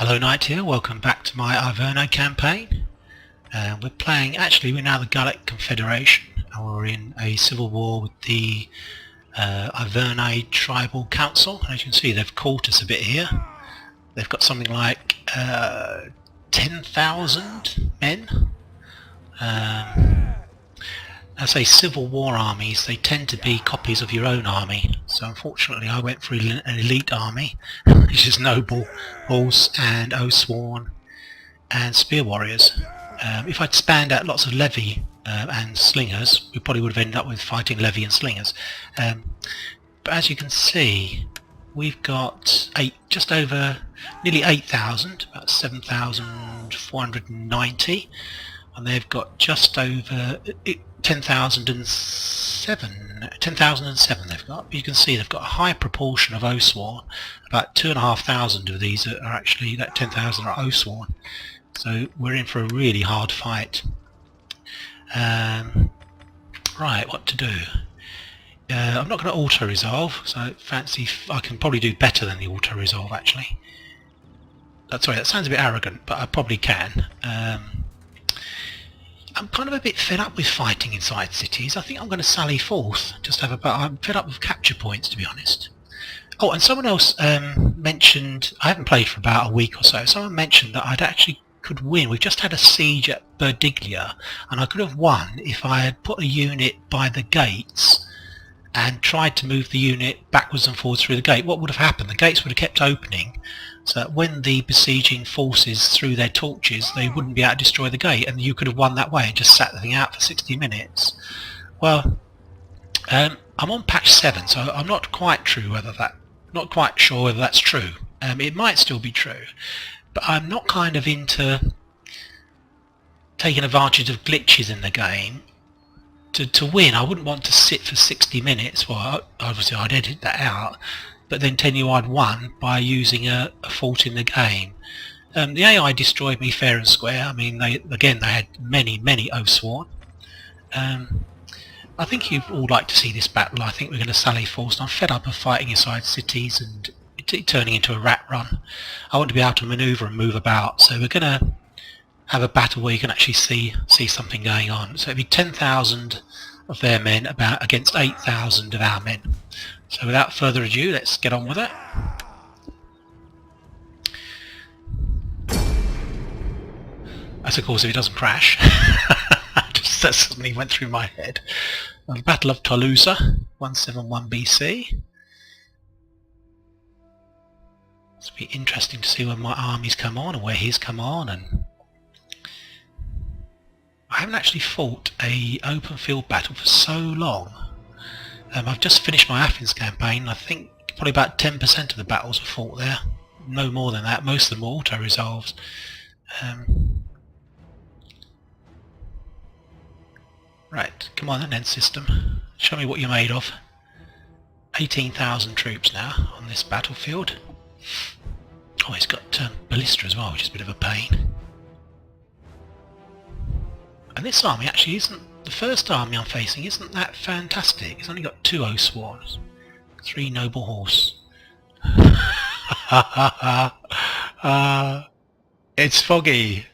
Hello Knight here, welcome back to my Arverni campaign. We're now the Gallic Confederation and we're in a civil war with the Arverni Tribal Council. As you can see, they've caught us a bit here. They've got something like 10,000 men. I say civil war armies, they tend to be copies of your own army. So unfortunately I went for an elite army, which is noble, horse and oathsworn and spear warriors. If I'd spanned out lots of levy and slingers, we probably would have ended up with fighting levy and slingers. But as you can see, we've got just over nearly 8,000, about 7,490, and they've got just over 10,007 they've got. But you can see they've got a high proportion of oathsworn. About 2,500 of these are actually, that 10,000 are oathsworn. So we're in for a really hard fight. Right, what to do? I'm not going to auto-resolve, so I fancy I can probably do better than the auto-resolve actually. Sorry, that sounds a bit arrogant, but I probably can. I'm kind of a bit fed up with fighting inside cities. I think I'm going to sally forth. I'm fed up with capture points, to be honest. Oh, and someone else mentioned, I haven't played for about a week or so, someone mentioned that I'd actually could win. We've just had a siege at Burdiglia, and I could have won if I had put a unit by the gates and tried to move the unit backwards and forwards through the gate. What would have happened? The gates would have kept opening, so that when the besieging forces threw their torches, they wouldn't be able to destroy the gate, and you could have won that way and just sat the thing out for 60 minutes. Well, I'm on patch 7, so I'm not quite sure whether that's true. It might still be true, but I'm not kind of into taking advantage of glitches in the game. To win, I wouldn't want to sit for 60 minutes. Well, obviously I'd edit that out, but then tell you I'd won by using a fault in the game. The AI destroyed me fair and square. I mean, they had many oathsworn. I think you'd all like to see this battle. I think we're going to sally forth. I'm fed up of fighting inside cities and it turning into a rat run. I want to be able to manoeuvre and move about, so we're going to have a battle where you can actually see something going on. So it'd be 10,000 of their men against 8,000 of our men. So without further ado, let's get on with it. That's of course if it doesn't crash. Just that suddenly went through my head. The Battle of Tolosa, 171 BC. It'll be interesting to see when my armies come on and where his come on. And I haven't actually fought a open field battle for so long. I've just finished my Athens campaign. I think probably about 10% of the battles are fought there. No more than that. Most of them are auto-resolved. Right, come on then, end system. Show me what you're made of. 18,000 troops now on this battlefield. Oh, he's got ballista as well, which is a bit of a pain. And this army actually isn't, the first army I'm facing isn't that fantastic. It's only got 2 oathsworn, 3 noble horse. It's foggy.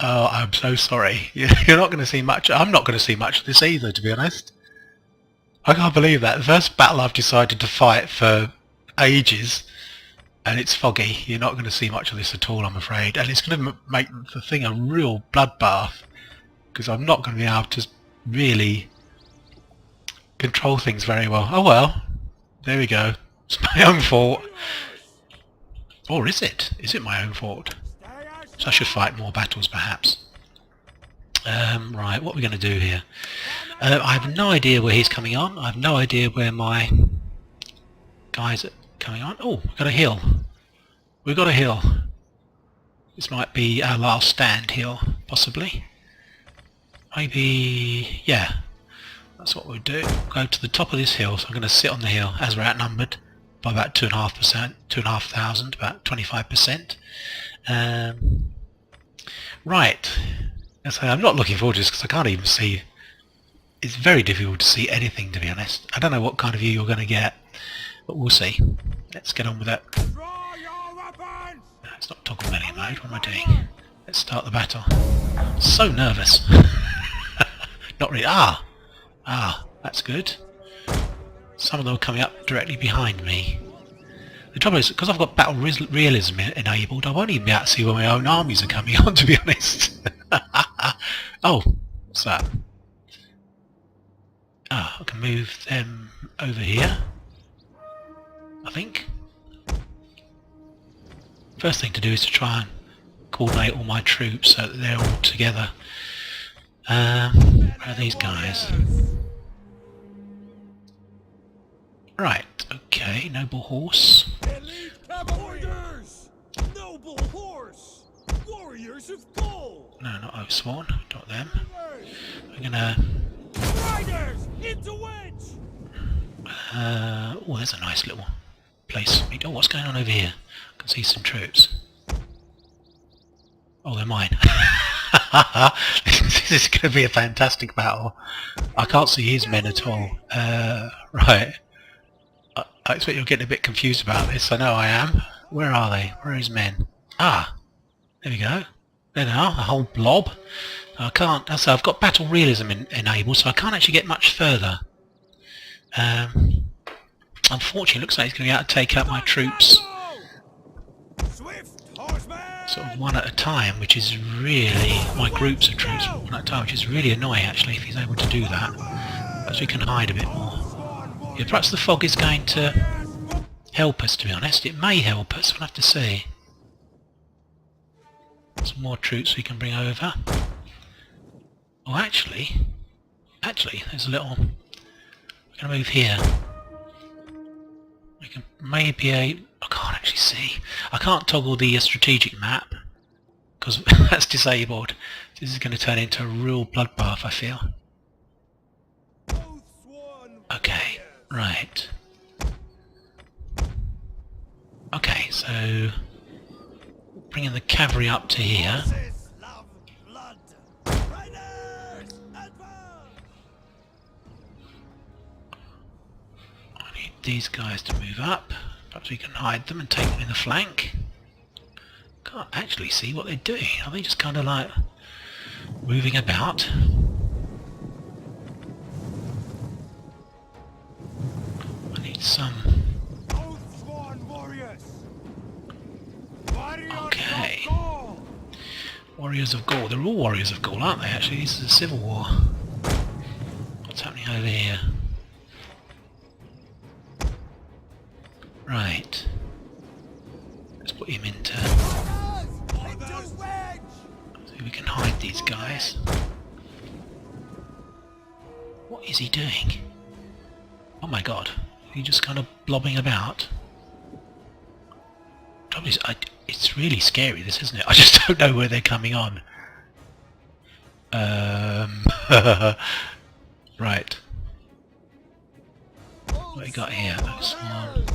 Oh, I'm so sorry. You're not going to see much. I'm not going to see much of this either, to be honest. I can't believe that. The first battle I've decided to fight for ages, and it's foggy. You're not going to see much of this at all, I'm afraid. And it's going to make the thing a real bloodbath, because I'm not going to be able to really control things very well. Oh well, there we go. It's my own fault. Or is it? Is it my own fault? So I should fight more battles perhaps. Right, what are we going to do here? I have no idea where he's coming on. I have no idea where my guys are coming on. Oh, we've got a hill. We've got a hill. This might be our last stand hill, possibly. Maybe, yeah. That's what we'll do. Go to the top of this hill. So I'm going to sit on the hill as we're outnumbered by about 2.5%, 2,500, about 25%. Right. I'm not looking forward to this because I can't even see. It's very difficult to see anything, to be honest. I don't know what kind of view you're going to get, but we'll see. Let's get on with it. not toggle melee mode. What am I doing? Let's start the battle. So nervous. Not really. That's good. Some of them are coming up directly behind me. The trouble is, because I've got battle realism enabled, I won't even be able to see where my own armies are coming on, to be honest. Oh, what's that? I can move them over here, I think. First thing to do is to try and coordinate all my troops so that they're all together. Where are these guys? Right, okay, noble horse. Orders! Noble horse! Warriors of gold! No, not Oathsworn, not them. We're gonna... Riders! Into wedge! oh, there's a nice little place for me. Oh, what's going on over here? I can see some troops. Oh, they're mine. This is going to be a fantastic battle. I can't see his men at all. Right. I expect you're getting a bit confused about this. I know I am. Where are they? Where are his men? Ah, there we go. There they are, a whole blob. I can't. So I've got battle realism enabled, so I can't actually get much further. Unfortunately, it looks like he's going to be able to take out my troops sort of one at a time, which is really my groups of troops one at a time, which is really annoying actually if he's able to do that. Perhaps we can hide a bit more. Yeah, perhaps the fog is going to help us, to be honest. It may help us, we'll have to see. Some more troops we can bring over. Oh, actually, there's a little... We're going to move here. We can maybe... I can't actually see. I can't toggle the strategic map, because that's disabled. This is going to turn into a real bloodbath, I feel. Okay, right. Okay, so bringing the cavalry up to here. I need these guys to move up. Perhaps we can hide them and take them in the flank. Can't actually see what they're doing. Are they just kind of like moving about? I need some... Okay. Warriors of Gaul. They're all warriors of Gaul, aren't they actually? This is a civil war. What's happening over here? Right. Let's put him into... So we can hide these guys. What is he doing? Oh my god. Is he just kind of blobbing about? Trouble is, it's really scary this, isn't it? I just don't know where they're coming on. Right. What have we got here? Oathsworn.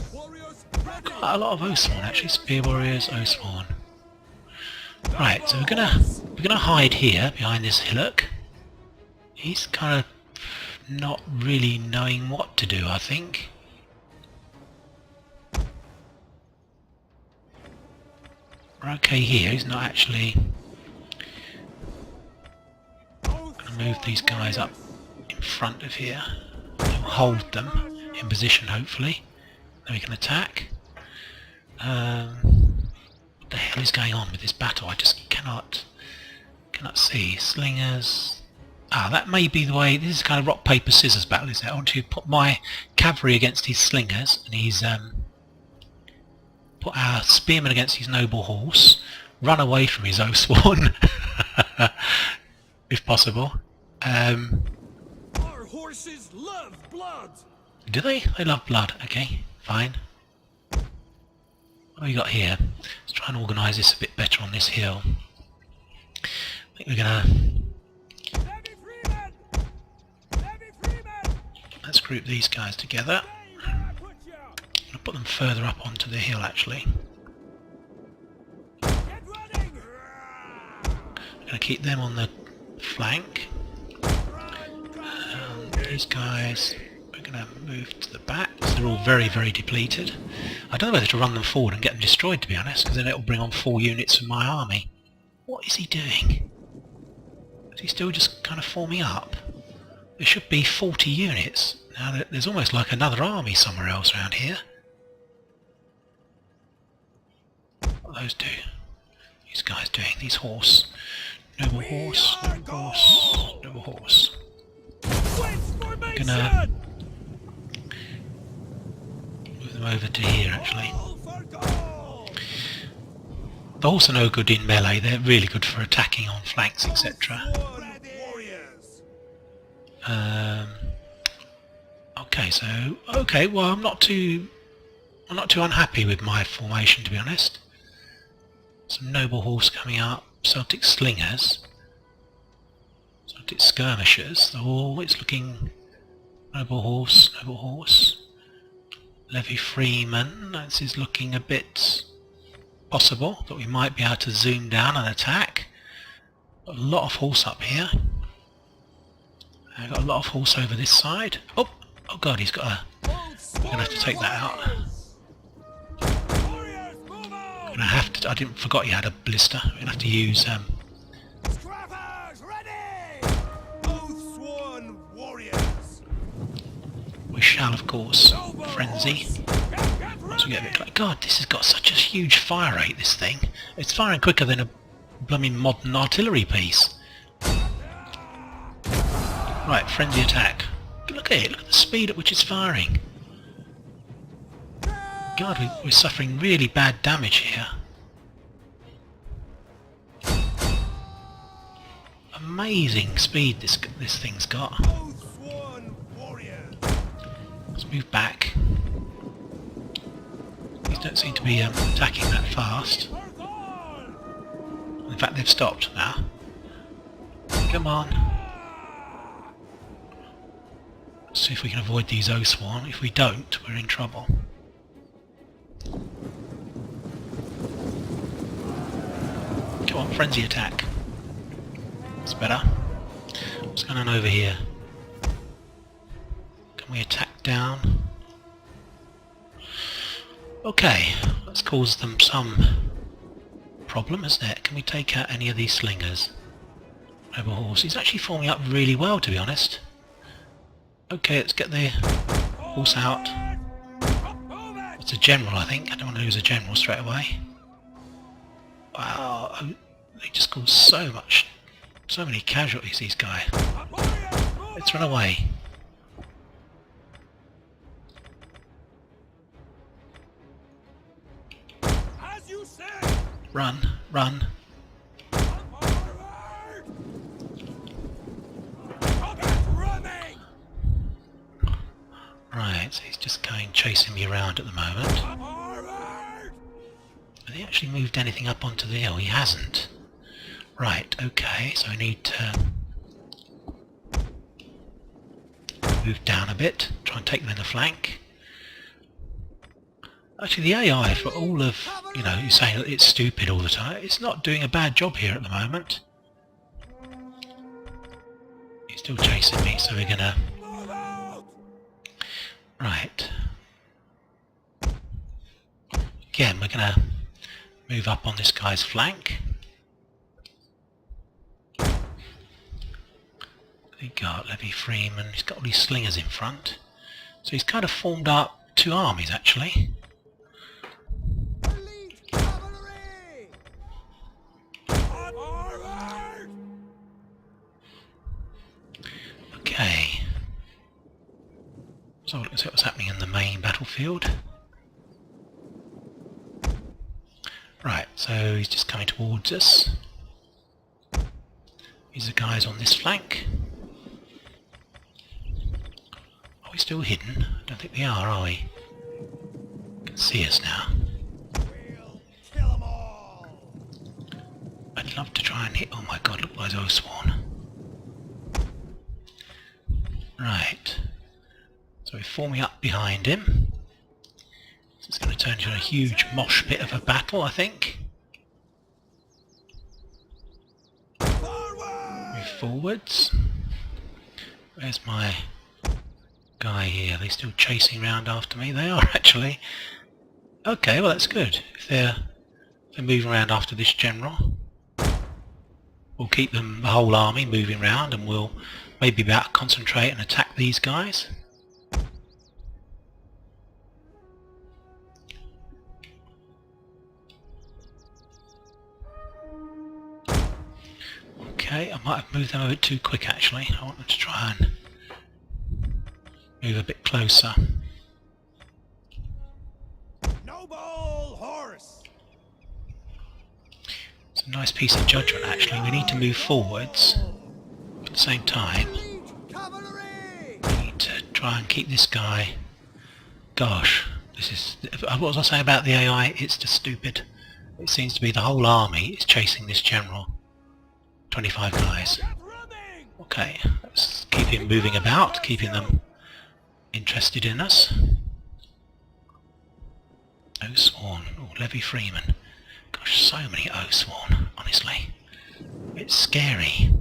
Quite a lot of Oathsworn actually. Spear warriors, Oathsworn. Right, so we're gonna hide here behind this hillock. He's kind of not really knowing what to do, I think. We're okay here. He's not actually. Gonna move these guys up in front of here. We'll hold them in position, hopefully. Then we can attack. What the hell is going on with this battle? I just cannot see. Slingers. Ah, that may be the way. This is kind of rock paper scissors battle, isn't it? I want to put my cavalry against his slingers, and he's put our spearman against his noble horse. Run away from his Oathsworn, if possible. Our horses love blood. Do they? They love blood. Okay, fine. What have we got here? Let's try and organise this a bit better on this hill. I think we're gonna... Let's group these guys together. I'll put them further up onto the hill actually. I'm going to keep them on the flank. These guys we're going to move to the back so they're all very, very depleted. I don't know whether to run them forward and get them destroyed, to be honest, because then it'll bring on 4 units of my army. What is he doing? Is he still just kind of forming up? There should be 40 units. Now there's almost like another army somewhere else around here. What are those do? These guys doing? These horse. Noble horse, noble horse, noble horse. I'm gonna move them over to here actually. They're also no good in melee, they're really good for attacking on flanks, etc. Okay, well I'm not too unhappy with my formation, to be honest. Some noble horse coming up, Celtic slingers, Celtic skirmishers. Oh, it's looking noble horse, noble horse. Levy Freeman. This is looking a bit possible that we might be able to zoom down and attack. Got a lot of horse up here. I've got a lot of horse over this side. Oh god, he's got a... I'm gonna have to take that out. I have to. I didn't forgot he had a blister. I'm gonna have to use. We shall, of course, frenzy. Once we get a bit close. God, this has got such a huge fire rate. This thing. It's firing quicker than a blooming modern artillery piece. Right, frenzy attack. Look at it. Look at the speed at which it's firing. God, we're suffering really bad damage here. Amazing speed this thing's got. Let's move back. These don't seem to be attacking that fast. In fact, they've stopped now. Come on. Let's see if we can avoid these Oathsworn. If we don't, we're in trouble. Come on, frenzy attack. That's better. What's going on over here? Can we attack down? Okay, let's cause them some problem, isn't it? Can we take out any of these slingers? Noble horse. He's actually forming up really well, to be honest. Okay, let's get the horse out. It's a general, I think. I don't want to lose a general straight away. Wow, they just caused so many casualties, these guys. Let's run away. Run, run. Right, so he's just chasing me around at the moment. Have he actually moved anything up onto the hill? He hasn't. Right, okay, so I need to move down a bit, try and take them in the flank. Actually, the AI, for all of, you know, you're saying that it's stupid all the time, it's not doing a bad job here at the moment. He's still chasing me, so we're gonna... Right. Again, we're gonna move up on this guy's flank. He got Levy Freeman, he's got all these slingers in front. So he's kind of formed up 2 armies actually. Okay. So let's see what's happening in the main battlefield. Right, so he's just coming towards us. These are guys on this flank. Are we still hidden? I don't think we are we? You can see us now. We'll kill 'em all. I'd love to try and hit... Oh my god, look at those Oathsworn. Right. So we're forming up behind him. So it's going to turn into a huge mosh pit of a battle, I think. Move forwards. Where's my guy here. Are they still chasing around after me? They are actually. Okay, well that's good. If they're moving around after this general, we'll keep them, the whole army, moving around, and we'll maybe be able to concentrate and attack these guys. Okay, I might have moved them a bit too quick actually. I want them to try and move a bit closer. Noble horse. It's a nice piece of judgment actually. We need to move forwards, but at the same time Cavalry. we need to try and keep this guy. Gosh, this is... what was I saying about the AI? It's just stupid. It seems to be the whole army is chasing this general. 25 guys. Get running. Okay, let's keep him moving about, keeping them interested in us. Oathsworn. Oh, Levy Freeman. Gosh, so many Oathsworn, honestly. It's scary.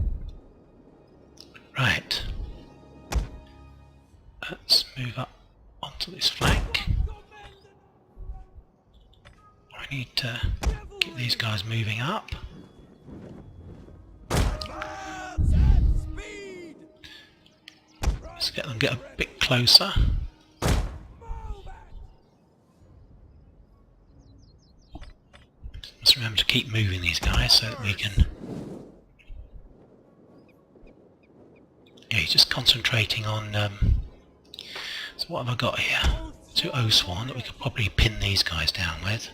Right. Let's move up onto this flank. I need to get these guys moving up. Advance at speed. Let's get them a bit closer. Let's remember to keep moving these guys so that we can... Yeah, he's just concentrating on... So what have I got here? 2 Oathsworn that we could probably pin these guys down with.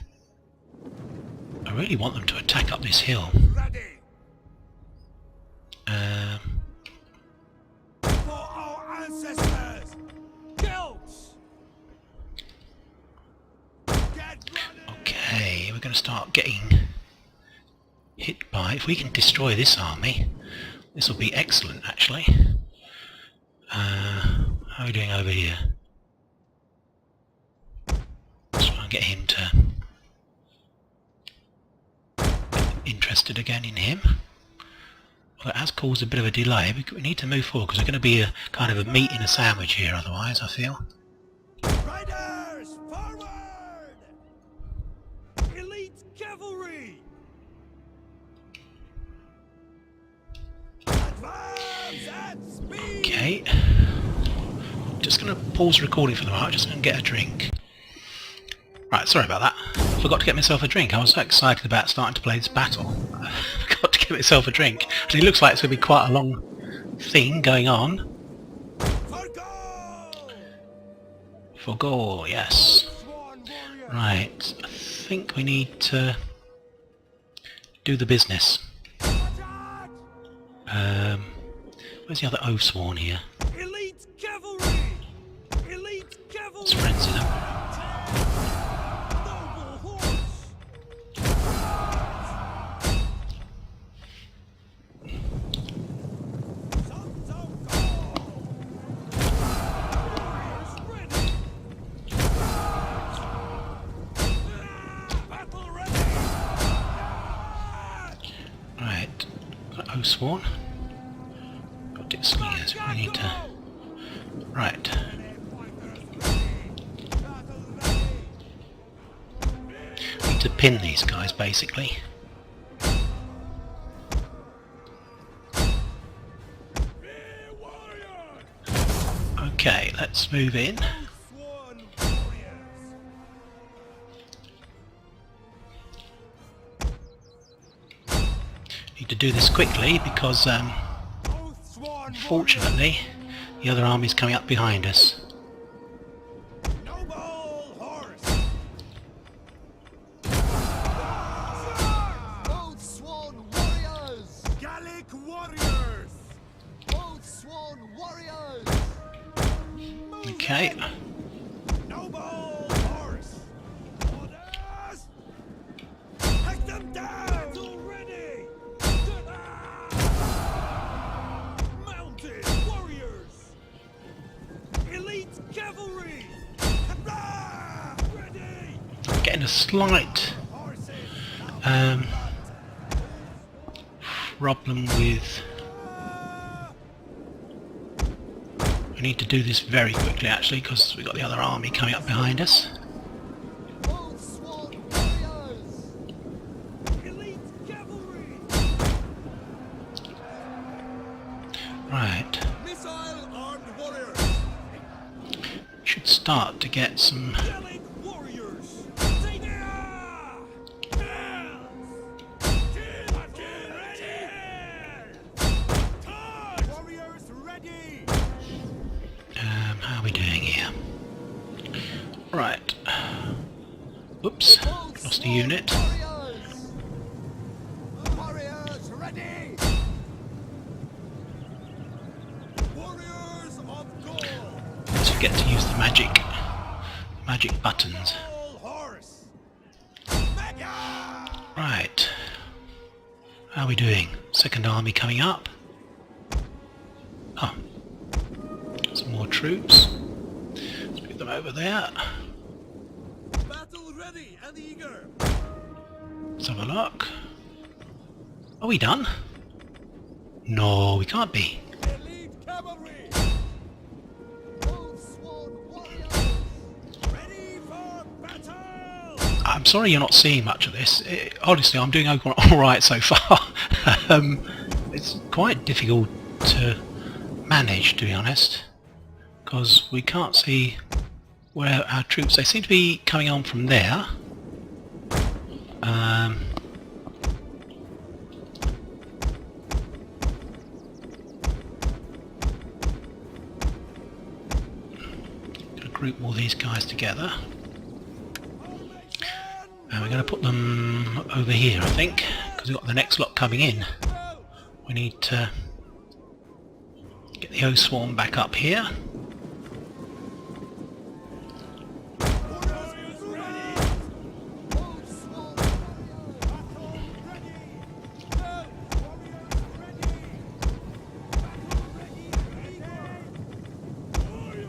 I really want them to attack up this hill. Ready. For our ancestors. Guilds. Get running. Okay, we're going to start getting hit by... If we can destroy this army, this will be excellent actually. How are we doing over here? Let's try and get him to... interested again in him. Well, it has caused a bit of a delay. We need to move forward because we're going to be a kind of a meat in a sandwich here otherwise, I feel. Riders, forward! Elite cavalry! Advance at speed! Okay. Just going to pause the recording for the moment. Just going to get a drink. Right, sorry about that. Forgot to get myself a drink. I was so excited about starting to play this battle. I forgot to get myself a drink. And it looks like it's going to be quite a long thing going on. For Gaul! For Gaul, yes. Sworn warrior! Right, I think we need to do the business. Attack! Where's the other Oathsworn here? Elite cavalry! Elite cavalry! Let's frenzy them. Noble horse! Sons of Gaul! Warriors ready! Battle ready! Right, got Oathsworn. Got Dick Slingers. We need to... Right. Need to pin these guys basically. Okay, let's move in. Sworn warriors! Need to do this quickly because Sworn unfortunately the other army's coming up behind us. Noble horse! Old Swan Warriors! Gallic warriors! Old Swan Warriors! Okay, Noble horse! Orders! Take them down! Already! Mounted warriors! Elite cavalry! Hurrah! Ready! getting a slight Horses! problem with... We We need to do this very quickly actually, because we've got the other army coming up behind us. Old Swan Warriors! Elite cavalry! Right. Missile armed warriors! Should start to get some... Gallic warriors! Take warriors ready! how are we doing here? Right. Oops. Old Lost a Swan unit. Warriors! Warriors ready! Warriors of Gaul! Let's get to use the magic buttons. All horse! Mega! Right. How are we doing? Second army coming up. Oh. Some more troops. Let's put them over there. Battle ready and eager! Let's have a look. Are we done? No, we can't be. Elite cavalry! Old Swan Warriors! Ready for battle! I'm sorry you're not seeing much of this. Honestly, I'm doing alright so far. It's quite difficult to manage, to be honest, because we can't see where our troops... They seem to be coming on from there. Gonna group all these guys together. And we're going to put them over here, I think, because we've got the next lot coming in. We need to get the O-Swarm back up here. Warriors ready! Old Swan Warriors! Battle ready! Go! Warriors ready! Battle ready and eager!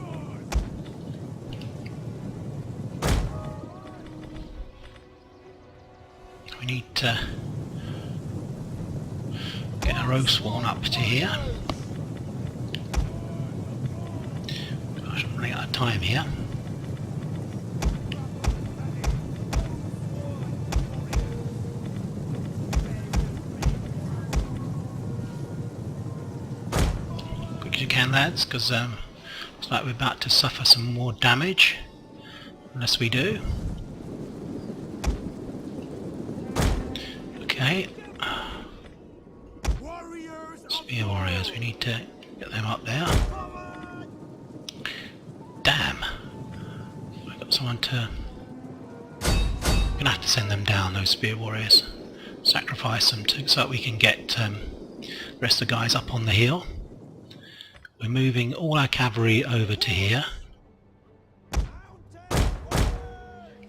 Warriors! We need to get our O-Swarm up to here. Gosh, I'm running out of time here. Quick as you can, lads, because looks like we're about to suffer some more damage. Unless we do. Okay. Warriors of Spear warriors, we need to get them up there. forward! Damn! I got someone to... Gonna have to send them down, those spear warriors. Sacrifice them so that we can get the rest of the guys up on the hill. We're moving all our cavalry over to here.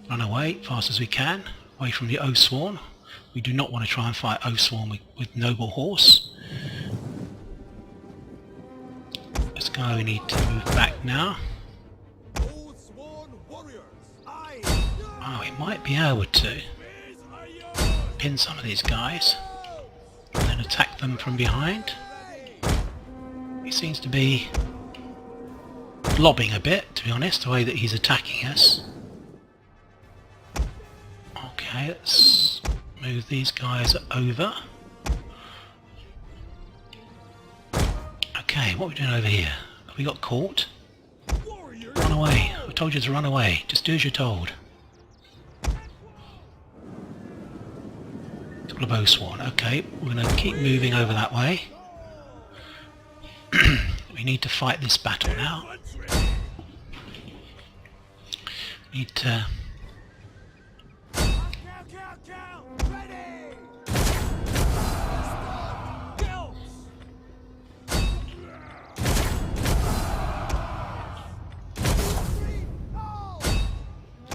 Run away fast as we can, away from the O-Swarm. We do not want to try and fight O-Swarm with noble horse. Let's go, we need to move back now. Old Swan warriors! Aye! Oh, we might be able to Spears are yours! pin some of these guys and then attack them from behind. He seems to be lobbing a bit, to be honest, the way that he's attacking us. Okay, let's move these guys over. Okay, what are we doing over here? Have we got caught? Warriors! Run away. I told you to run away. Just do as you're told. Couple of O-Swarm. Okay, we're going to keep moving over that way. We need to fight this battle now. Infantry! We need to... Cow! Ready! Gauls!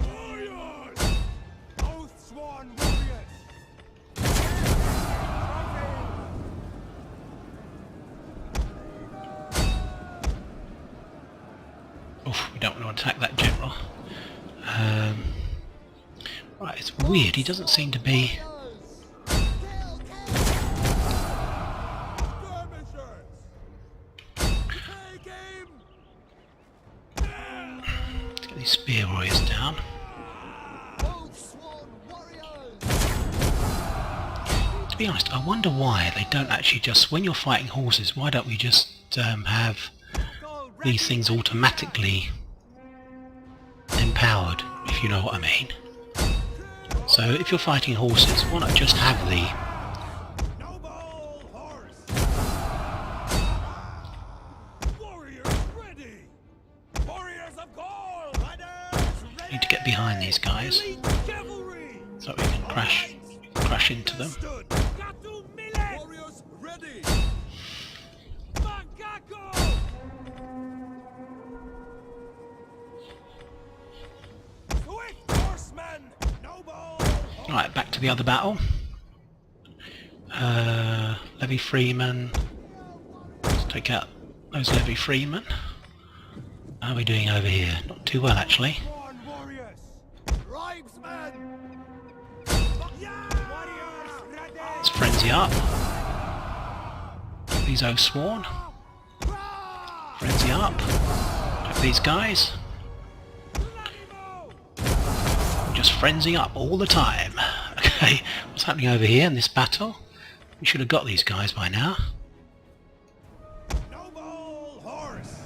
Warriors! Oath Swan warriors! Oof, we don't want to attack that general. Right, it's weird. He doesn't seem to be... Skirmishers! Take aim! be honest, I wonder why they don't actually just, when you're fighting horses, why don't we just have these things automatically empowered, if you know what I mean. So if you're fighting horses, why not just have the Noble horse! Warriors ready! Warriors of Gaul! Riders ready! need to get behind these guys Elite cavalry! so we can crash into them. Stood! Gatu millet! Warriors ready. Macaco! Swift horsemen! Noble horse! Right, back to the other battle. Levy Freeman. Let's take out those Levy Freemen. How are we doing over here? Not too well, actually. Sworn warriors! Tribesmen. Warriors ready! Let's frenzy up. These Oathsworn. Frenzy up. Have these guys. Just frenzy up all the time. Okay, what's happening over here in this battle? We should have got these guys by now. Noble horse!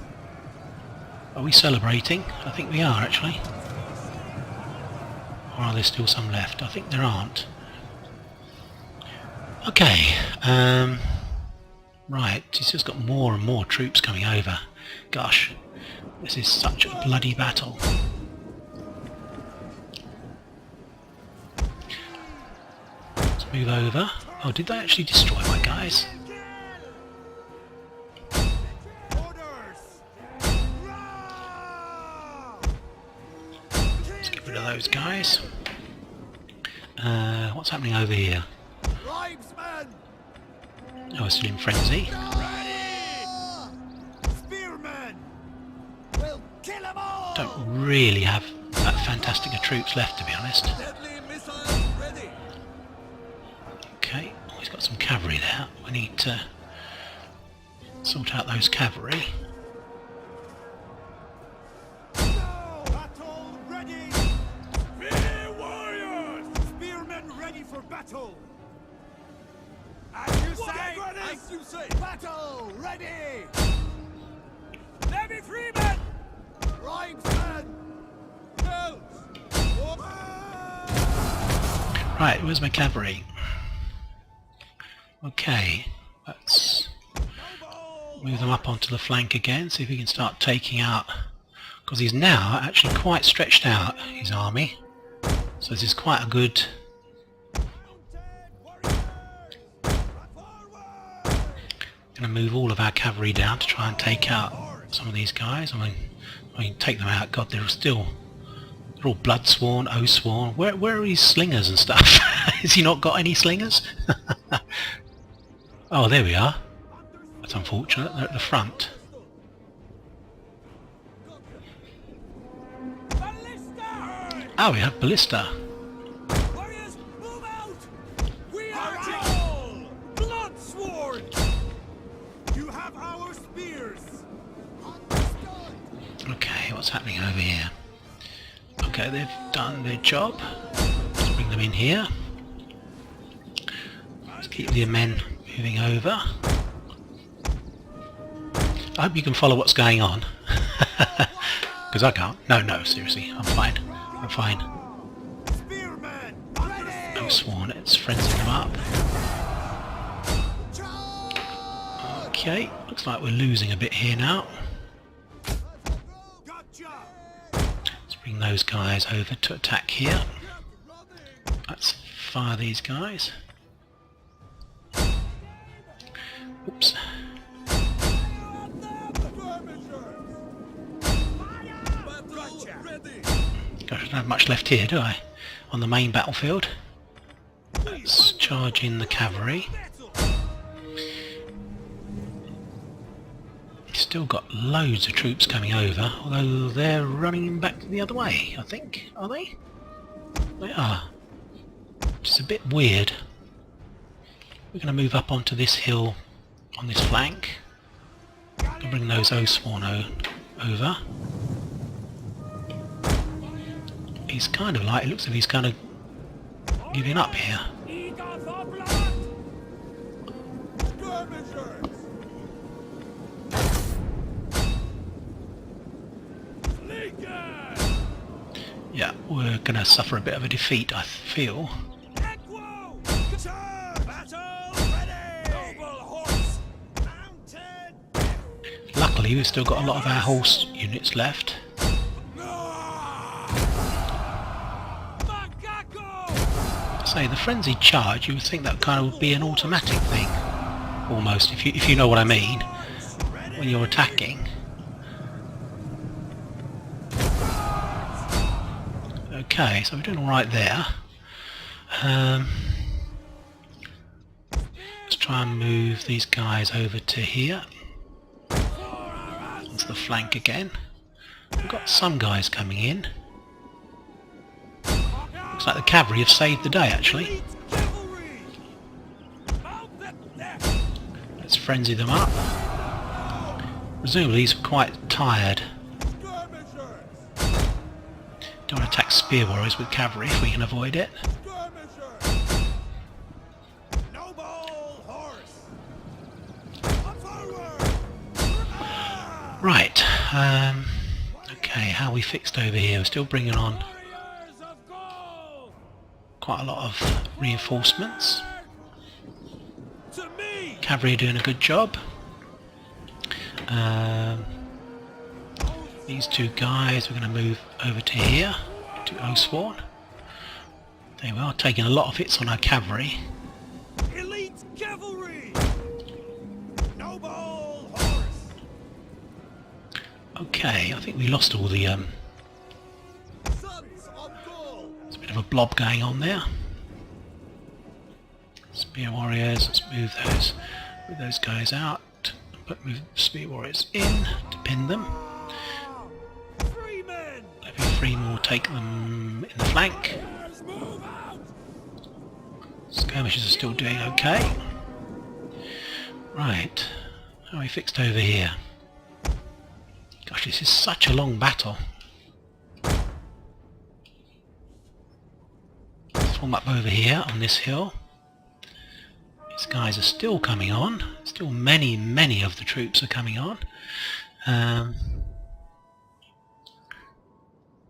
Are we celebrating? I think we are, actually. Or are there still some left? I think there aren't. Okay, right, he's just got more and more troops coming over. Gosh, this is such a bloody battle. Let's move over. Oh, did they actually destroy my guys? Orders! Let's get rid of those guys. What's happening over here? Tribesmen. Oh, we're still in frenzy. Spearmen! We'll kill them all. Don't really have that fantastic of troops left, to be honest. Deadly missiles ready. Okay, oh, he's got some cavalry there. We need to sort out those cavalry. Battle ready! Spear warriors! Spearmen ready for battle! As you say! As you say. Battle ready. Levy Freeman! Tribesmen. Gauls. Right, where's my cavalry? Okay, let's move them up onto the flank again, see if we can start taking out, because he's now actually quite stretched out, his army. So this is quite a good... Going to move all of our cavalry down to try and take out some of these guys. I mean, take them out. God, they're all blood sworn, oath sworn. Where are his slingers and stuff? Has he not got any slingers? Oh, there we are. That's unfortunate. They're at the front. Ballista! Oh, we have ballista. Warriors, move out! We are Gaul! Blood sworn! You have our spears! Okay, what's happening over here? Okay, they've done their job. Let's bring them in here. Let's keep the men moving over. I hope you can follow what's going on. Because I can't. No, seriously, I'm fine. I'm fine. Spearmen! Ready! Oh, sworn, it's frenzying them up. Okay, looks like we're losing a bit here now. Gotcha! Let's bring those guys over to attack here. Let's fire these guys. Oops. Gotcha! Ready. Gosh, I don't have much left here, do I? On the main battlefield. Let's charge in the cavalry. Still got loads of troops coming over, although they're running back the other way, I think. Are they? They are. It's a bit weird. We're going to move up onto this hill on this flank. And bring those Oathsworn over. He's kind of like, it looks as if he's kind of giving up here. Eager for blood! we're going to suffer a bit of a defeat, I feel. Equo! Turn! Battle ready! Noble horse! Mounted! Luckily, we've still got a lot of our horse units left. Macaco! Say, the frenzied charge, you would think that kind of would be an automatic thing, almost, if you know what I mean, when you're attacking. Okay, so we're doing alright there. Let's try and move these guys over to here. Onto the flank again. We've got some guys coming in. Looks like the cavalry have saved the day, actually. Let's frenzy them up. Presumably these are quite tired. Don't want to attack spear warriors with cavalry if we can avoid it. Noble horse! Right. Okay, how are we fixed over here? We're still bringing on Warriors of Gaul! quite a lot of reinforcements. To me! Cavalry are doing a good job. These two guys we're going to move over to here, to Osworn. There we are, taking a lot of hits on our cavalry. Elite cavalry! Noble horse! Okay, I think we lost all the Sons of Gaul! there's a bit of a blob going on there. Spear warriors, let's move those guys out, but move spear warriors in to pin them. Freemen! Maybe three more take them in the flank. Move out! Skirmishers are still doing okay. Right, how are we fixed over here? Gosh, this is such a long battle. Let's form up over here on this hill. These guys are still coming on. Still many of the troops are coming on.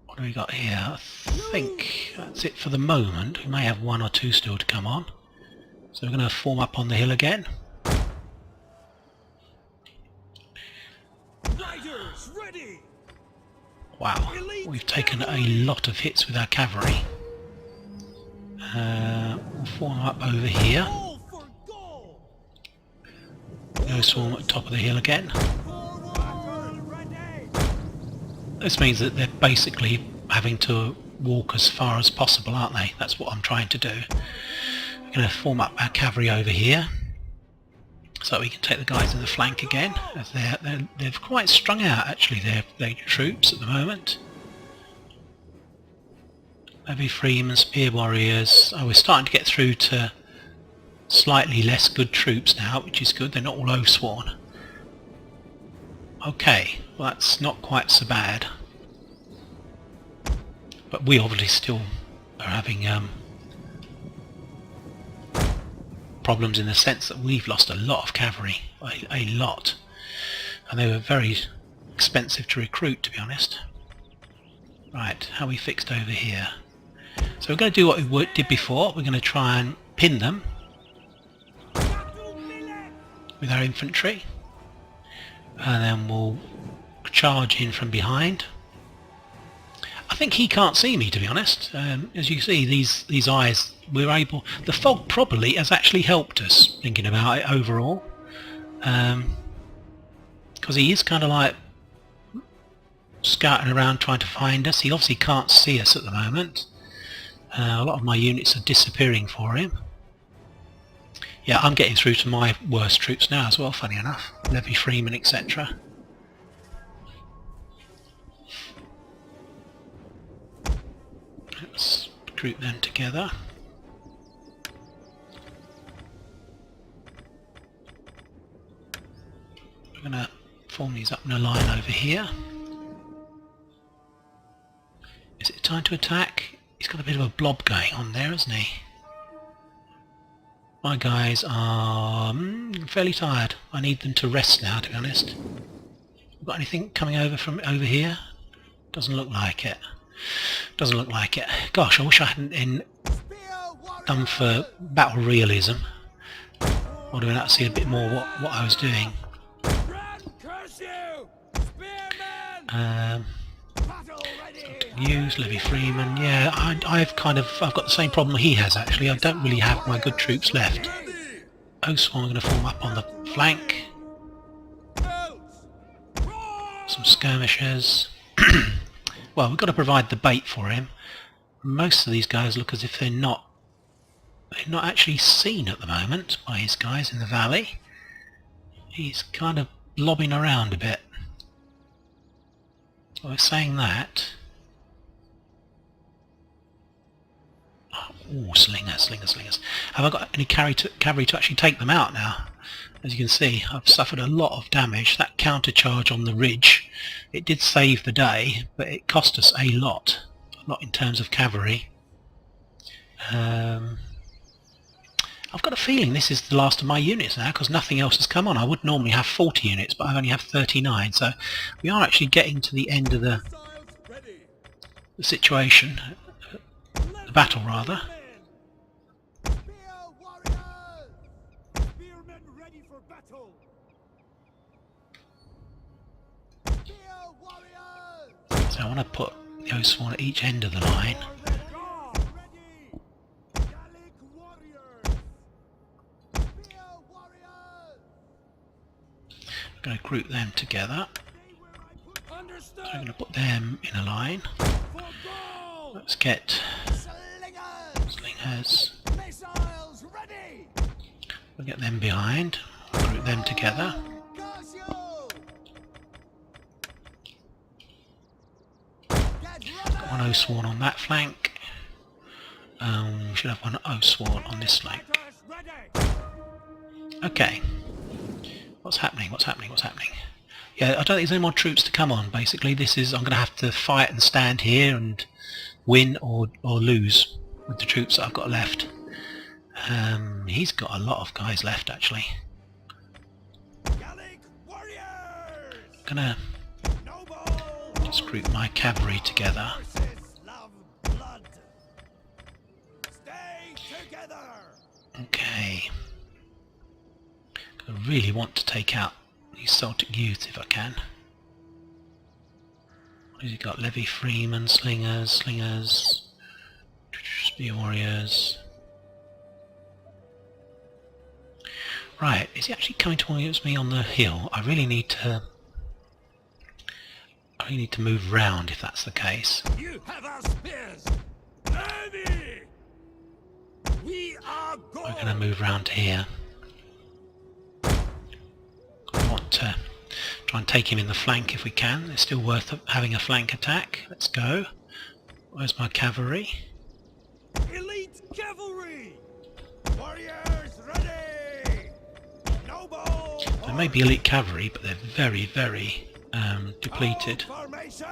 What do we got here? I think that's it for the moment. We may have one or two still to come on. So we're going to form up on the hill again. Riders ready! Wow, we've taken a lot of hits with our cavalry. We'll form up over here. All for Gaul! Go swarm at the top of the hill again. Battle ready! This means that they're basically having to walk as far as possible, aren't they? That's what I'm trying to do. We're going to form up our cavalry over here so we can take the guys in the flank again, as they're quite strung out actually, their troops at the moment. Heavy freemen, spear warriors. Oh, we're starting to get through to slightly less good troops now, which is good. They're not all Osworn. Okay, well that's not quite so bad. But we obviously still are having problems in the sense that we've lost a lot of cavalry, a lot. And they were very expensive to recruit, to be honest. Right, how are we fixed over here? So we're going to do what we did before. We're going to try and pin them with our infantry. And then we'll charge in from behind. I think he can't see me, to be honest. As you see, these eyes, we're able... The fog probably has actually helped us, thinking about it overall. Because he is kind of like scouting around trying to find us. He obviously can't see us at the moment. A lot of my units are disappearing for him. Yeah, I'm getting through to my worst troops now as well, funny enough. Levy freemen, etc. Let's group them together. We're going to form these up in a line over here. Is it time to attack? He's got a bit of a blob going on there, hasn't he? My guys are fairly tired. I need them to rest now, to be honest. Got anything coming over from over here? Doesn't look like it. Doesn't look like it. Gosh, I wish I hadn't Spear done warrior! for battle realism. I would have been able to see a bit more what I was doing. Run, curse you! Spearman! Battle ready! Use Levy Freeman. Yeah, I've got the same problem he has actually. I don't really have my good troops left. Oswan, I'm going to form up on the flank. Some skirmishers. Well, we've got to provide the bait for him. Most of these guys look as if they're not actually seen at the moment by his guys in the valley. He's kind of lobbing around a bit. Well, saying that. Oh, slingers. Have I got any cavalry to actually take them out now? As you can see, I've suffered a lot of damage. That countercharge on the ridge, it did save the day, but it cost us a lot in terms of cavalry. I've got a feeling this is the last of my units now, because nothing else has come on. I would normally have 40 units, but I only have 39, so we are actually getting to the end of the situation, the battle rather. Spear warriors! Spearmen ready for battle! Spear warriors! So I want to put the Oswan at each end of the line. Ready! Gallic warriors! Spear warriors! I'm going to group them together. Understood! So I'm going to put them in a line. For Gaul! Let's get Slingers! slingers. Missiles ready! We'll get them behind. Group them together. Curse you! Get ready! One Oswan on that flank. We should have one Oswan on this flank. Ready! Okay. What's happening? Yeah, I don't think there's any more troops to come on, basically. I'm going to have to fight and stand here and win or lose with the troops that I've got left. He's got a lot of guys left, actually. Gallic warriors! I'm going to Noble! just group my cavalry together. Horses love blood! Stay together! Okay. I really want to take out these Celtic youths if I can. What has he got? Levy Freeman, slingers, spear warriors. Right, is he actually coming towards me on the hill? I really need to move round if that's the case. You have our spears! Ready! We are We're Gauls! going to move round to here. I want to try and take him in the flank if we can. It's still worth having a flank attack. Let's go. Where's my cavalry? Elite cavalry! Warriors ready! Noble! They may be elite cavalry, but they're very, very depleted. Formation!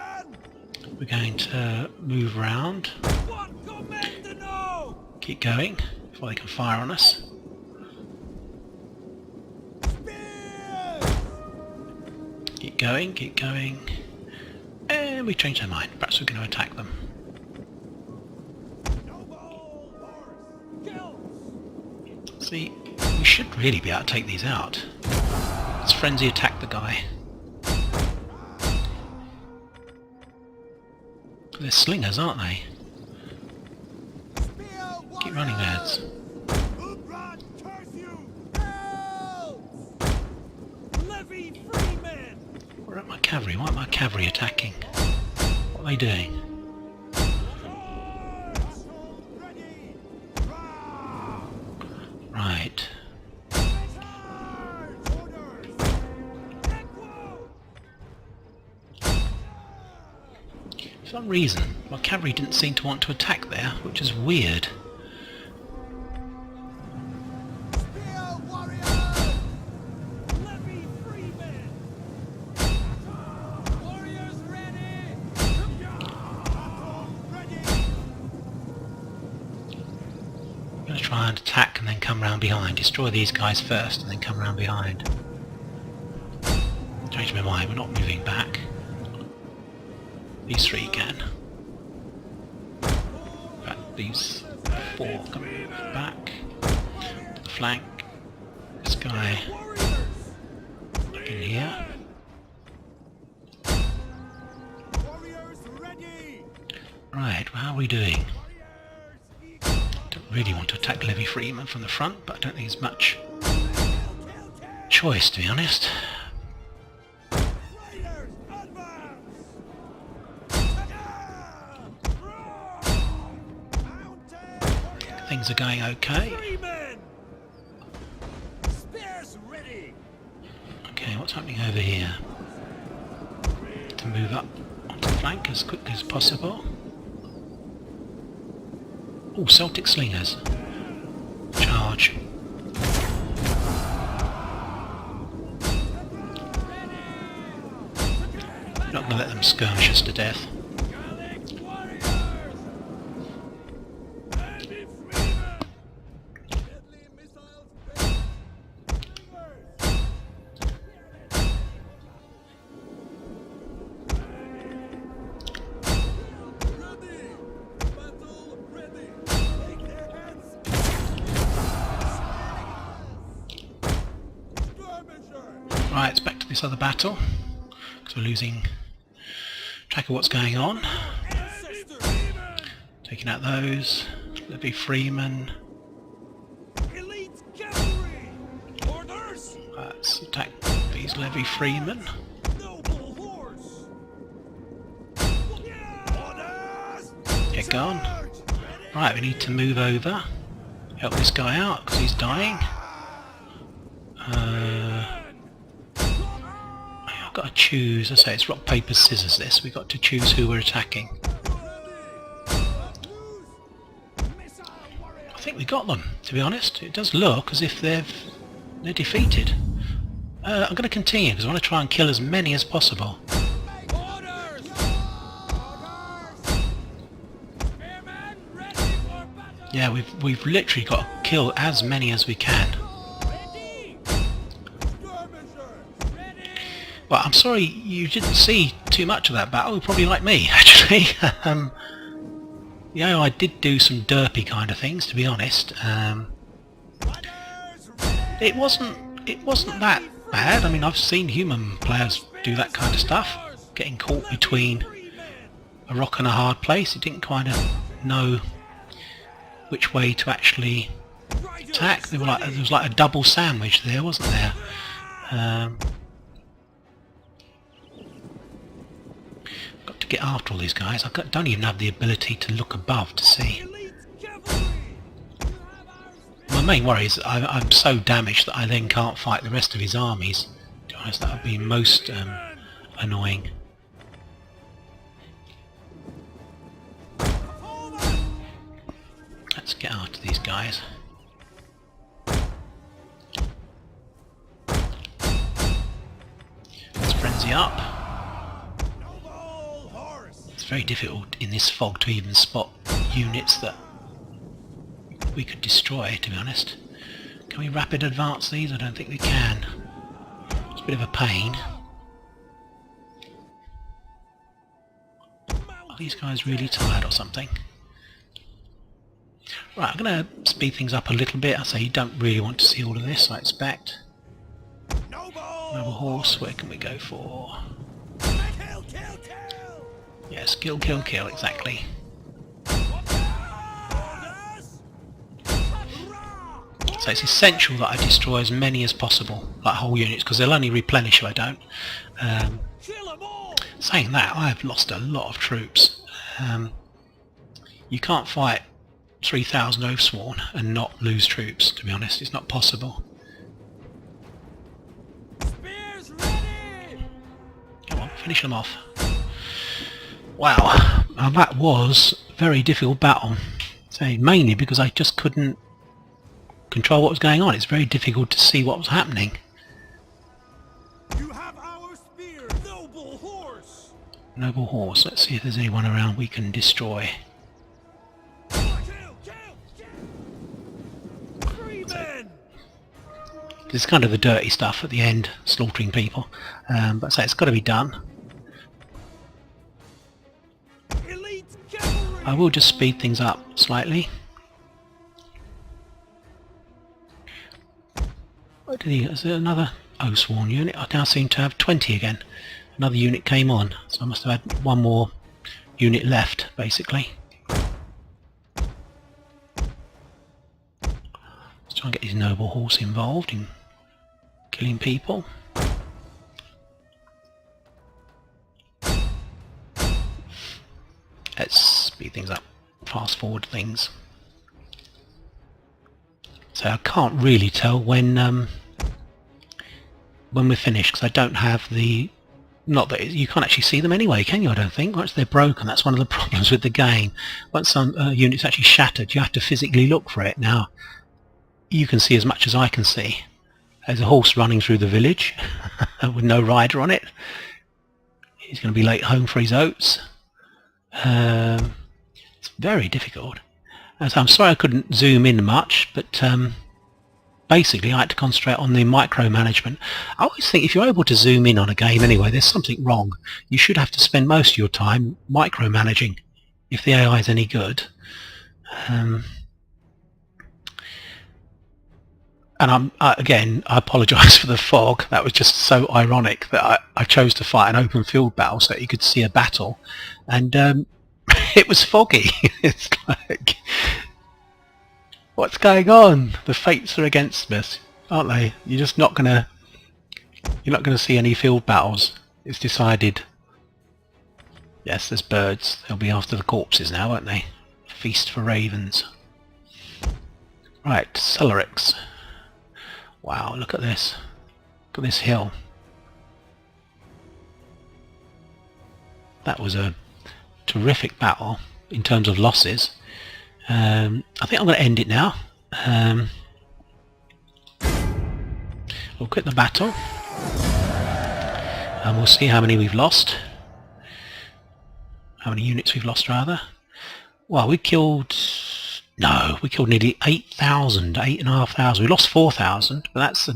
We're going to move round. What command know? Keep going before they can fire on us. Spears! Keep going. And we changed our mind. Perhaps we're going to attack them. Noble horse! Kills! See, we should really be able to take these out. Let's frenzy attack the guy. They're slingers, aren't they? Spear Keep running, lads. Ubrad curse you! warriors! Levy freemen! Where are my cavalry? Why aren't my cavalry attacking? What are they doing? Charge! Ready! Rah! Right. Charge! Orders! Equo! For some reason, my cavalry didn't seem to want to attack there, which is weird. Spear warriors! Levy freemen! Warriors ready! Battle ready! I'm going to try and attack and then come round behind. Destroy these guys first and then come round behind. Change my mind, we're not moving back. These three can. These 4 can move back. The flank. This guy in here. Warriors ready. Right, well, how are we doing? Don't really want to attack Levy Freeman from the front, but I don't think there's much choice, to be honest. Raiders advance. Things are going okay. Freemen! Spears ready! Okay, what's happening over here? To move up onto the flank as quickly as possible. Oh, Celtic Slingers. Charge. Not going to let them skirmish us to death. Gallic warriors! Levy Freemen! Deadly missiles ready. Ready. Battle ready. Take their heads. Skirmishers. Right, it's back to this other battle. Because we're losing track of what's going on. Taking out those. Levy Freeman. Elite cavalry! Orders! Let's attack these Levy Freemen. Noble horse! Orders! Get gone. Right, we need to move over. Help this guy out because he's dying. I've got to choose. I say it's rock, paper, scissors this. We've got to choose who we're attacking. I think we got them, to be honest. It does look as if they're defeated. I'm going to continue because I want to try and kill as many as possible. Orders! Spearmen ready for battle! Yeah, we've literally got to kill as many as we can. Ready! Skirmishers. Ready! Well, I'm sorry you didn't see too much of that battle. Probably like me, actually. Yeah, I did do some derpy kind of things, to be honest. Runners ready. It wasn't that bad. I mean, I've seen human players do that kind of stuff, getting caught between a rock and a hard place. It didn't kind of know which way to actually attack. There was like a double sandwich there, wasn't there? Got to get after all these guys. Don't even have the ability to look above to see. Elite cavalry! My main worry is that I'm so damaged that I then can't fight the rest of his armies. To be honest, that would be most annoying. Let's get after these guys. Let's frenzy up. Noble horse. It's very difficult in this fog to even spot units that we could destroy, to be honest. Can we rapid advance these? I don't think we can. It's a bit of a pain. Are these guys really tired or something? Right, I'm going to speed things up a little bit. I say you don't really want to see all of this, I expect. Noble. Noble horse, where can we go for? Kill, kill, kill. Yes, kill, kill, kill, exactly. Orders. So it's essential that I destroy as many as possible, like whole units, because they'll only replenish if I don't. Kill 'em all! Saying that, I have lost a lot of troops. You can't fight 3,000 Oathsworn and not lose troops, to be honest. It's not possible. Spears ready! Come on, finish them off. Wow, now that was a very difficult battle. Say, mainly because I just couldn't control what was going on. It's very difficult to see what was happening. You have our spears. Noble horse! Noble horse, let's see if there's anyone around we can destroy. Kill, kill, kill! Freemen! This is kind of the dirty stuff at the end, slaughtering people. But say it's got to be done. Elite cavalry! I will just speed things up slightly. What did he? Is there another Oathsworn unit? I now seem to have 20 again. Another unit came on, so I must have had one more unit left, basically. Let's try and get his noble horse involved in killing people. Let's speed things up, fast forward things. So I can't really tell when we're finished, because I don't have the... Not that you can't actually see them anyway, can you? I don't think. Once they're broken, that's one of the problems with the game. Once some unit's actually shattered, you have to physically look for it. Now, you can see as much as I can see. There's a horse running through the village with no rider on it. He's going to be late home for his oats. It's very difficult. So I'm sorry I couldn't zoom in much, but basically I had to concentrate on the micromanagement. I always think if you're able to zoom in on a game anyway, there's something wrong. You should have to spend most of your time micromanaging if the AI is any good. And again, I apologise for the fog. That was just so ironic that I chose to fight an open field battle so that you could see a battle, and it was foggy. It's like, what's going on? The fates are against us, aren't they? You're just not gonna see any field battles. It's decided. Yes, there's birds. They'll be after the corpses now, won't they? Feast for ravens. Right, Celerix. Wow, look at this. Look at this hill. That was a terrific battle in terms of losses. I think I'm going to end it now. We'll quit the battle. And we'll see how many we've lost. How many units we've lost, rather. Well, we killed... No, we killed nearly 8,000, 8,500. We lost 4,000, but that's a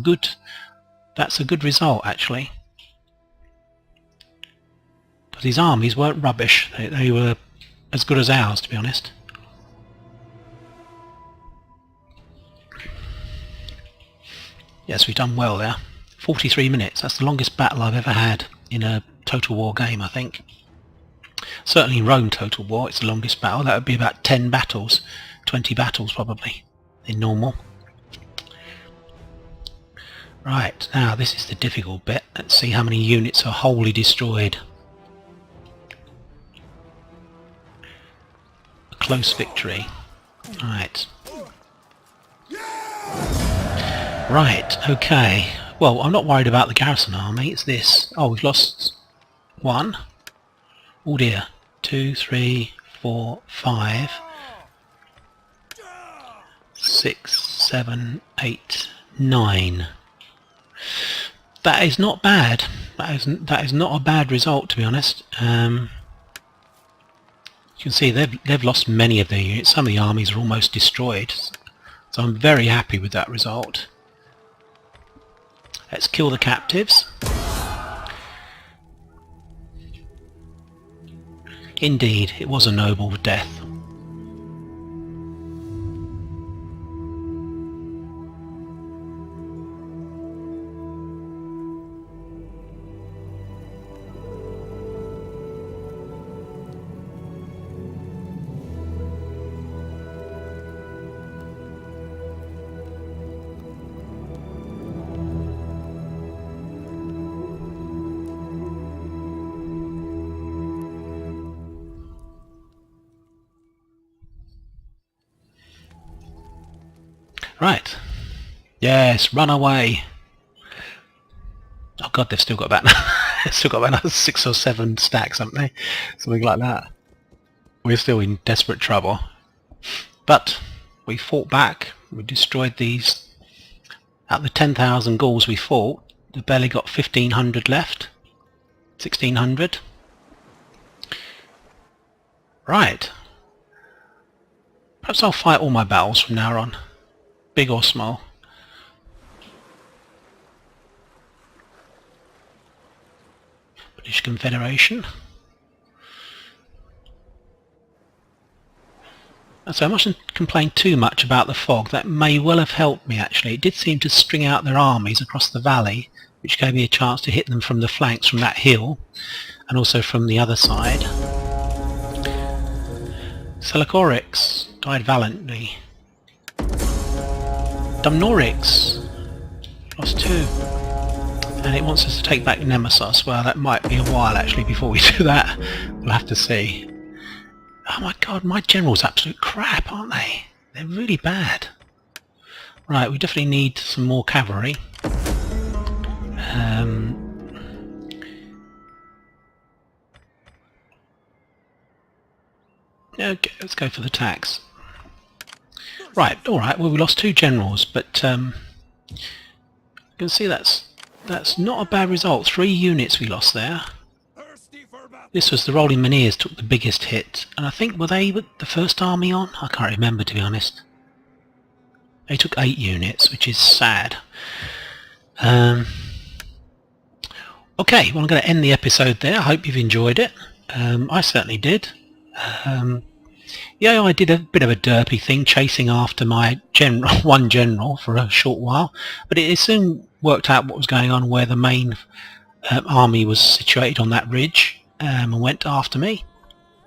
good result, actually. Because his armies weren't rubbish. They were as good as ours, to be honest. Yes, we've done well there. 43 minutes. That's the longest battle I've ever had in a Total War game, I think. Certainly in Rome Total War, it's the longest battle. That would be about 10 battles. 20 battles probably in normal. Right, now this is the difficult bit. Let's see how many units are wholly destroyed. A close victory. Right. Right, okay. Well, I'm not worried about the garrison army. It's this. Oh, we've lost one. Oh dear. 2, 3, 4, 5. 6, 7, 8, 9. That is not bad. That is not a bad result, to be honest. You can see they've lost many of their units. Some of the armies are almost destroyed. So I'm very happy with that result. Let's kill the captives. Indeed, it was a noble death. Right. Yes, run away. Oh god, they've still got about another 6 or 7 stacks, haven't they? Something like that. We're still in desperate trouble. But we fought back. We destroyed these. Out of the 10,000 Gauls we fought, they've barely got 1,500 left. 1,600. Right. Perhaps I'll fight all my battles from now on. Big or small. British Confederation. So I mustn't complain too much about the fog. That may well have helped me actually. It did seem to string out their armies across the valley, which gave me a chance to hit them from the flanks from that hill, and also from the other side. Selacorix died valiantly. Dumnorix lost 2. And it wants us to take back Nemesis. Well, that might be a while actually before we do that. We'll have to see. Oh my god, my generals are absolute crap, aren't they? They're really bad. Right, we definitely need some more cavalry. Okay, let's go for the tax. Right, alright, well we lost 2 generals, but you can see that's not a bad result. 3 units we lost there. Thirsty for battle. This was the Rolling Menhirs took the biggest hit, and I think were they the first army on? I can't remember, to be honest. They took 8 units, which is sad. Okay, well I'm going to end the episode there. I hope you've enjoyed it. I certainly did. Yeah, I did a bit of a derpy thing, chasing after my one general for a short while, but it soon worked out what was going on, where the main army was situated on that ridge, and went after me.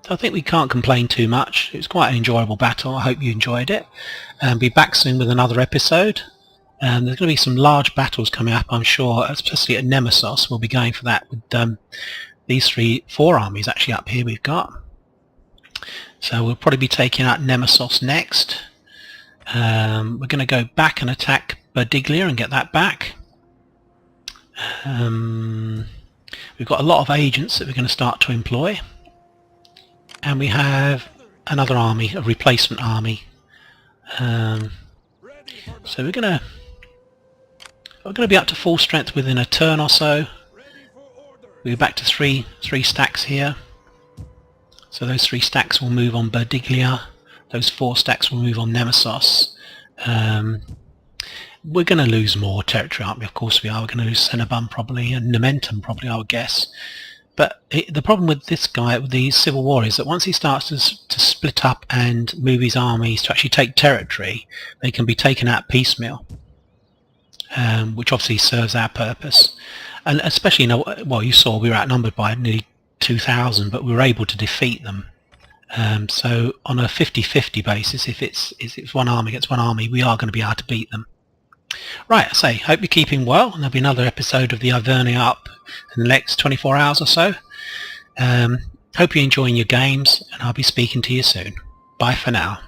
So I think we can't complain too much. It was quite an enjoyable battle. I hope you enjoyed it. Be back soon with another episode. There's going to be some large battles coming up, I'm sure, especially at Nemesis. We'll be going for that with these 4 armies actually up here we've got. So we'll probably be taking out Nemesis next. We're going to go back and attack Berdiglia and get that back. We've got a lot of agents that we're going to start to employ. And we have another army, a replacement army. So we're going to be up to full strength within a turn or so. We're back to three stacks here. So those 3 stacks will move on Berdiglia. Those 4 stacks will move on Nemesis. We're going to lose more territory, aren't we? Of course we are. We're going to lose Cenabum probably, and Nomentum probably, I would guess. But the problem with this guy, with the Civil War, is that once he starts to split up and move his armies to actually take territory, they can be taken out piecemeal, which obviously serves our purpose. And especially, well, you saw we were outnumbered by nearly 2,000, but we were able to defeat them. So on a 50-50 basis, if it's one army against one army, we are going to be able to beat them. Right, I say, hope you're keeping well, and there'll be another episode of the Arverni up in the next 24 hours or so. Hope you're enjoying your games, and I'll be speaking to you soon. Bye for now.